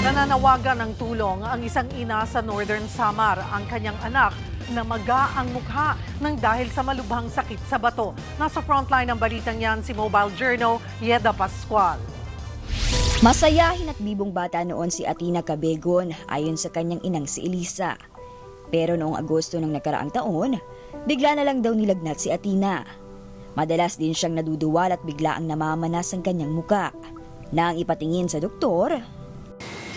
Nananawagan ng tulong ang isang ina sa Northern Samar. Ang kanyang anak namaga ang mukha ng dahil sa malubhang sakit sa bato. Nasa frontline ng balitang yan si Mobile Journal, Yeda Pascual. Masayahin at bibong bata noon si Atina Cabegon ayon sa kanyang inang si Elisa. Pero noong Agosto ng nakaraang taon, bigla na lang daw nilagnat si Atina. Madalas din siyang naduduwal at bigla ang namamanas ang kanyang muka. Nang ipatingin sa doktor,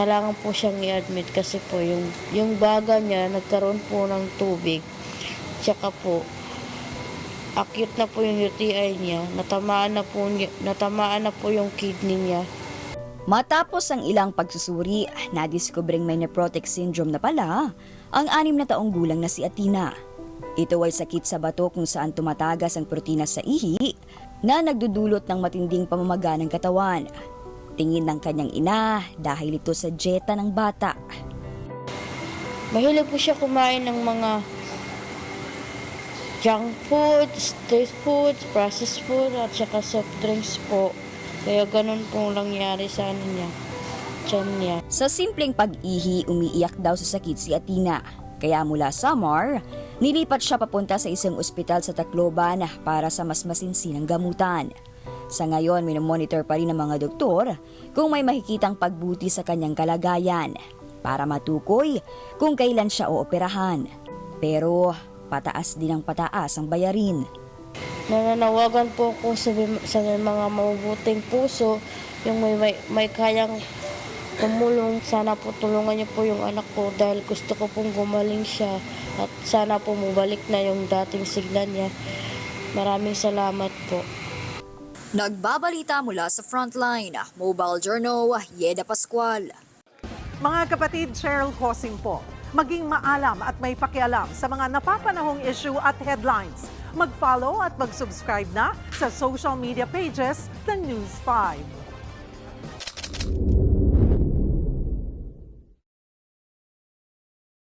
kailangan po siyang i-admit kasi po yung baga niya nagkaroon po ng tubig. Tsaka po, acute na po yung UTI niya, natamaan na po yung kidney niya. matapos ang ilang pagsusuri, nadiskubring may nephrotic syndrome na pala ang 6 na taong gulang na si Atina. Ito ay sakit sa bato kung saan tumatagas ang protina sa ihi na nagdudulot ng matinding pamamaga ng katawan. Tingin ng kanyang ina dahil ito sa dieta ng bata. Mahilig po siya kumain ng mga junk food, street food, processed food, at saka soft drinks po. Kaya ganun pong nangyari sa niya, tiyan niya. Sa simpleng pag-ihi, umiiyak daw sa sakit si Atina. Kaya mula Samar, nilipat siya papunta sa isang ospital sa Tacloban para sa mas masinsinang gamutan. Sa ngayon, minomonitor pa rin ng mga doktor kung may makikitang pagbuti sa kanyang kalagayan para matukoy kung kailan siya ooperahan. Pero pataas din ang pataas ang bayarin. Nananawagan po ako sa mga mabubuting puso, yung may kayang tumulong. Sana po tulungan niyo po yung anak ko dahil gusto ko pong gumaling siya at sana po mabalik na yung dating sigla niya. Maraming salamat po. Nagbabalita mula sa Frontline, Mobile Journal, Yeda Pascual. Mga kapatid, Cheryl Cosing po. Maging maalam at may pakialam sa mga napapanahong issue at headlines. Mag-follow at mag-subscribe na sa social media pages ng News 5.